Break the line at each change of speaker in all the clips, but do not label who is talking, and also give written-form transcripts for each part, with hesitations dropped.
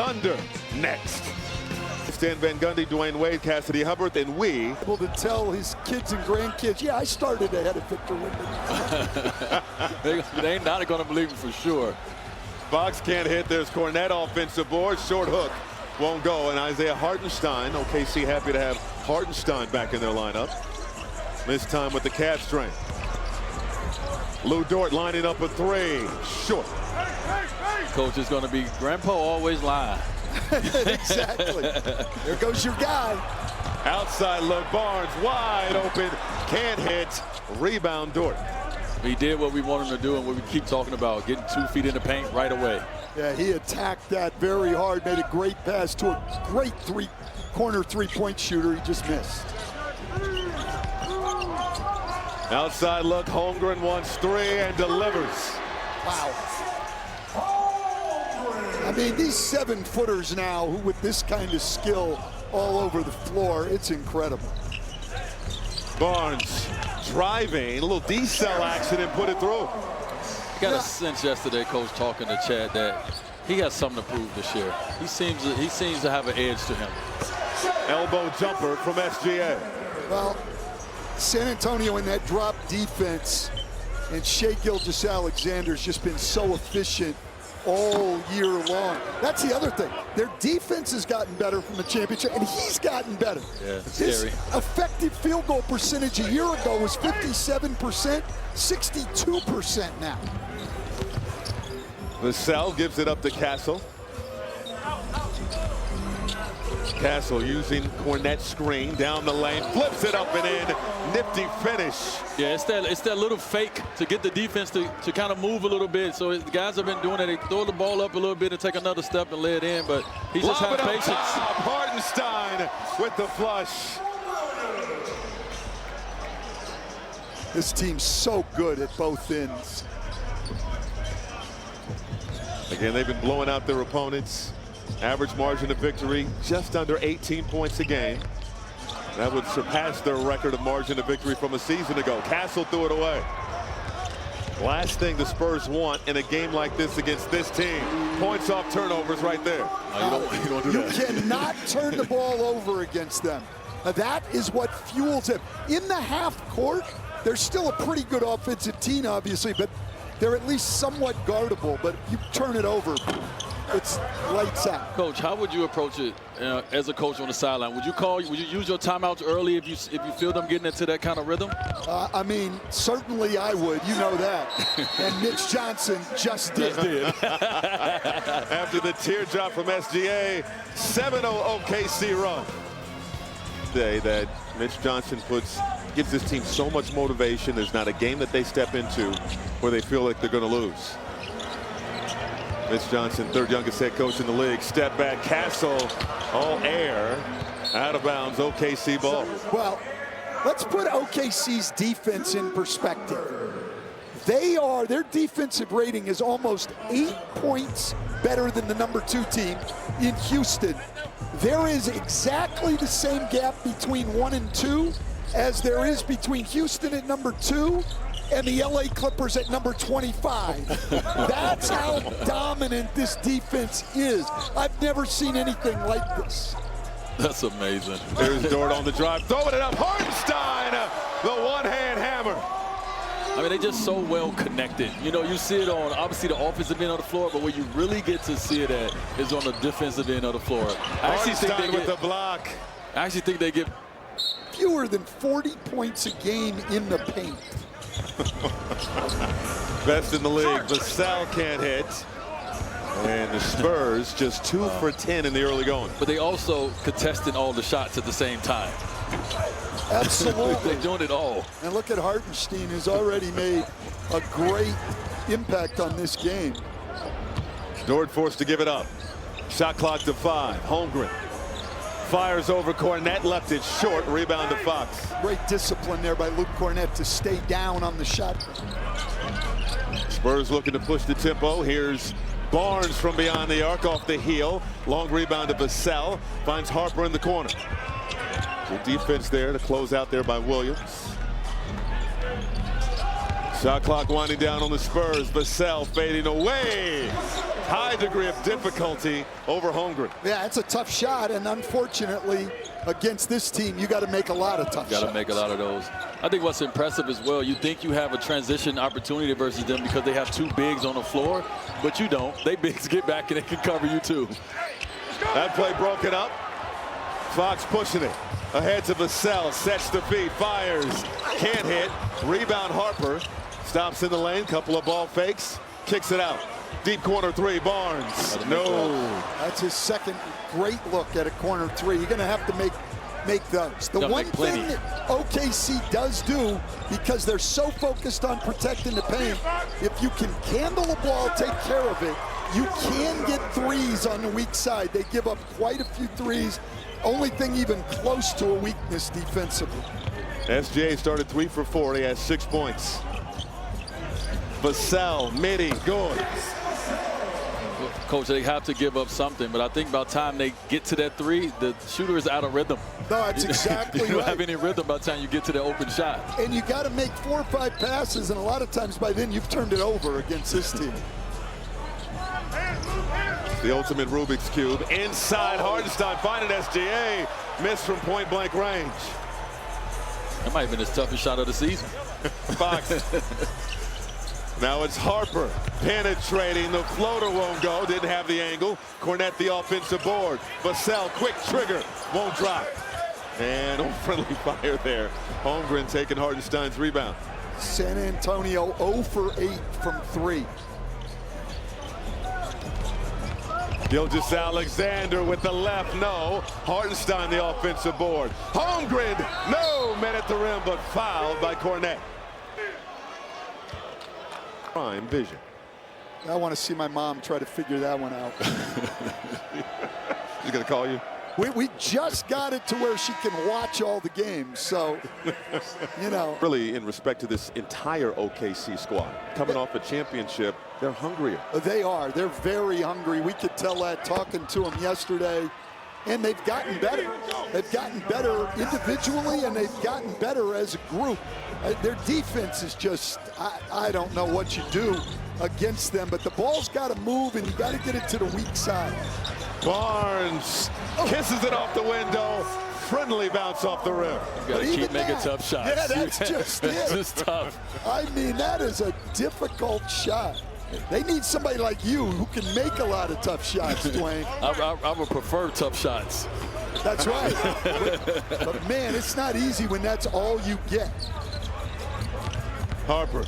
Thunder next. Stan Van Gundy, Dwayne Wade, Cassidy Hubbard, and we.
Able to tell his kids and grandkids, yeah, I started ahead of Victor Wembanyama.
They ain't not going to believe him for sure.
Fox can't hit. There's Cornette offensive board. Short hook won't go. And Isaiah Hartenstein. OKC happy to have Hartenstein back in their lineup. This time with the calf strain. Lou Dort lining up a three. Short.
Coach is going to be Grandpa always lying.
Exactly. There goes your guy.
Outside look. Barnes wide open. Can't hit. Rebound Dort.
He did what we want him to do and what we keep talking about, getting 2 feet in the paint right away.
Yeah, he attacked that very hard, made a great pass to a great corner three-point shooter. He just missed.
Outside look. Holmgren wants three and delivers.
Wow. I mean, these 7-footers now, who with this kind of skill all over the floor, it's incredible.
Barnes driving, a little decel action and put it through.
I got a sense yesterday, Coach, talking to Chad, that he has something to prove this year. He seems to have an edge to him.
Elbow jumper from SGA.
Well, San Antonio in that drop defense, and Shai Gilgeous-Alexander's just been so efficient all year long. That's the other thing. Their defense has gotten better from the championship, and he's gotten better.
Yeah, it's
His
scary.
effective field goal percentage a year ago was 57%, 62% now.
Vassell gives it up to Castle. Castle using Cornette's screen down the lane, flips it up and in. Nifty finish.
Yeah, it's that little fake to get the defense to kind of move a little bit. So the guys have been doing that. They throw the ball up a little bit and take another step and lay it in, but he just has patience.
Hartenstein with the flush.
This team's so good at both ends.
Again, they've been blowing out their opponents. Average margin of victory just under 18 points a game. That would surpass their record of margin of victory from a season ago. Castle threw it away. Last thing the Spurs want in a game like this against this team. Points off turnovers right there.
You don't do that.
You cannot turn the ball over against them. Now, that is what fuels them. In the half court, they're still a pretty good offensive team, obviously, but they're at least somewhat guardable. But you turn it over, it's lights out.
Coach, how would you approach it as a coach on the sideline? Would you use your timeouts early if you feel them getting into that kind of rhythm?
I mean, certainly I would. You know that. And Mitch Johnson just did.
After the teardrop from SGA, 7-0 OKC run. Today that Mitch Johnson gives this team so much motivation. There's not a game that they step into where they feel like they're going to lose. Mitch Johnson, third youngest head coach in the league. Step back, Castle, all air, out of bounds, OKC ball.
Well, let's put OKC's defense in perspective. Their defensive rating is almost 8 points better than the #2 team in Houston. There is exactly the same gap between 1 and 2 as there is between Houston at #2 and the LA Clippers at #25. That's how dominant this defense is. I've never seen anything like this.
That's amazing.
There's Dort on the drive, throwing it up. Hartenstein, the one-hand hammer.
I mean, they're just so well connected. You know, you see it on, obviously, the offensive end of the floor, but where you really get to see it at is on the defensive end of the floor. I actually think they
with the block.
I actually think they get
fewer than 40 points a game in the paint.
Best in the league. Vassell can't hit. And the Spurs just 2 for 10 in the early going.
But they also contested all the shots at the same time.
Absolutely.
They're doing it all.
And look at Hartenstein, who's already made a great impact on this game.
Dort forced to give it up. Shot clock to 5. Holmgren fires over Cornette, left it short. Rebound to Fox.
Great discipline there by Luke Cornette to stay down on the shot.
Spurs looking to push the tempo. Here's Barnes from beyond the arc off the heel. Long rebound to Vassell. Finds Harper in the corner. Good defense there to close out there by Williams. Shot clock winding down on the Spurs. Vassell fading away. high degree of difficulty over Holmgren.
Yeah, it's a tough shot, and unfortunately, against this team, you got to make a lot of tough shots.
Got to make a lot of those. I think what's impressive as well, you think you have a transition opportunity versus them because they have 2 bigs on the floor, but you don't. They bigs get back and they can cover you too.
That play broken up. Fox pushing it. Ahead to Vassell, sets the feet, fires, can't hit. Rebound Harper, stops in the lane, couple of ball fakes, kicks it out. Deep corner 3, Barnes. No.
That's his second great look at a corner 3. You're going to have to make those. The one thing that OKC does do, because they're so focused on protecting the paint, if you can handle the ball, take care of it, you can get threes on the weak side. They give up quite a few threes. Only thing even close to a weakness defensively.
SGA started 3 for 4. He has 6 points. Vassell, midi, good.
Coach, they have to give up something, but I think by the time they get to that 3, the shooter is out of rhythm.
No, that's exactly right.
You don't have any rhythm by the time you get to the open shot.
And you got to make 4 or 5 passes, and a lot of times by then you've turned it over against this team.
The ultimate Rubik's Cube. Inside, Hartenstein finding SGA. Missed from point-blank range.
That might have been his toughest shot of the season.
Fox. Now it's Harper penetrating. The floater won't go. Didn't have the angle. Cornette the offensive board. Vassell, quick trigger. Won't drop. And no friendly fire there. Holmgren taking Hartenstein's rebound.
San Antonio 0 for 8 from 3.
Gilgeous-Alexander with the left, no. Hartenstein the offensive board. Holmgren, no. Men at the rim, but fouled by Cornette. Prime vision.
I want to see my mom try to figure that one out.
She's gonna call you?
We just got it to where she can watch all the games, so, you know.
Really, in respect to this entire OKC squad, coming off a championship, they're hungrier.
They are. They're very hungry. We could tell that talking to them yesterday. And they've gotten better. They've gotten better individually, and they've gotten better as a group. Their defense is just, I don't know what you do against them, but the ball's got to move, and you got to get it to the weak side.
Barnes kisses it off the window. Friendly bounce off the rim.
You got to keep making tough shots.
Yeah, that's just it.
It's just tough.
I mean, that is a difficult shot. They need somebody like you who can make a lot of tough shots, Dwayne.
I would prefer tough shots.
That's right. But man, it's not easy when that's all you get.
Harper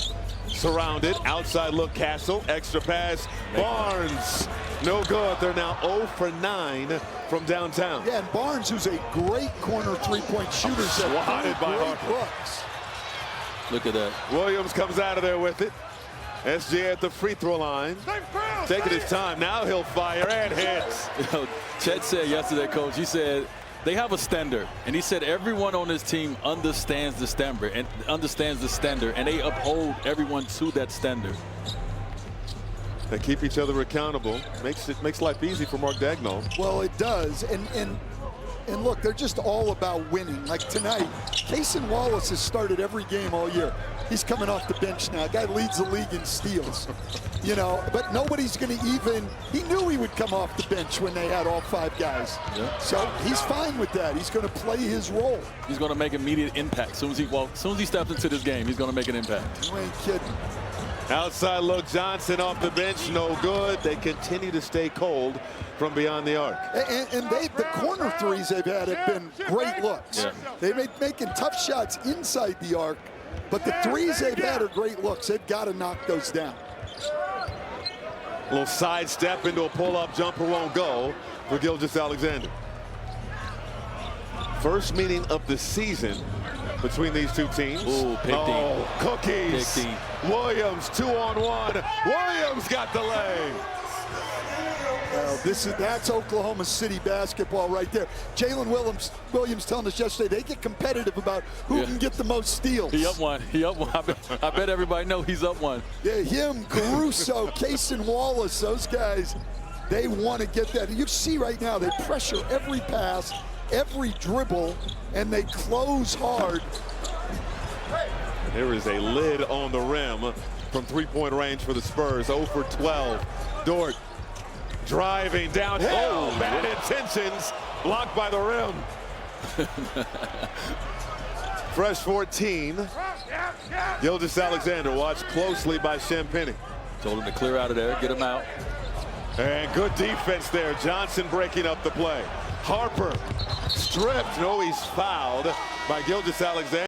surrounded, outside look, Castle, extra pass, Barnes, no good. They're now 0 for 9 from downtown.
Yeah, and Barnes, who's a great corner three-point shooter,
swatted by Harper.
Looks.
Look at that.
Williams comes out of there with it. SGA at the free throw line, taking his time. Now he'll fire and hits.
You know, Chet said yesterday, Coach, he said they have a standard, and he said everyone on this team understands the standard, and they uphold everyone to that standard.
They keep each other accountable. Makes life easy for Mark Daigneault.
Well, it does, and look, they're just all about winning. Like tonight, Cason Wallace has started every game all year. He's coming off the bench now. Guy leads the league in steals. You know, but nobody's going to even, he knew he would come off the bench when they had all 5 guys. Yeah. So he's fine with that. He's going to play his role.
He's going to make immediate impact. As soon as he steps into this game, he's going to make an impact.
You ain't kidding.
Outside look, Johnson off the bench, no good. They continue to stay cold from beyond the arc.
And the corner threes they've had have been great looks. Yeah. They've been making tough shots inside the arc, but the threes they've had are great looks. They've got to knock those down.
A little sidestep into a pull-up jumper won't go for Gilgeous-Alexander. First meeting of the season between these two teams.
Ooh,
cookies. Williams 2-on-1. Williams got the lay.
Well, that's Oklahoma City basketball right there. Jalen Williams telling us yesterday they get competitive about who can get the most steals.
He up one. I bet everybody know he's up one.
Yeah, him, Caruso, Cason Wallace, those guys, they want to get that. You see right now they pressure every pass, every dribble, and they close hard.
There is a lid on the rim from three-point range for the Spurs. 0 for 12. Dort Driving downhill. Bad intentions. Blocked by the rim. Fresh 14. Gilgeous-Alexander watched closely by Champagnie.
Told him to clear out of there, get him out.
And good defense there. Johnson breaking up the play. Harper stripped. No, he's fouled by Gilgeous-Alexander.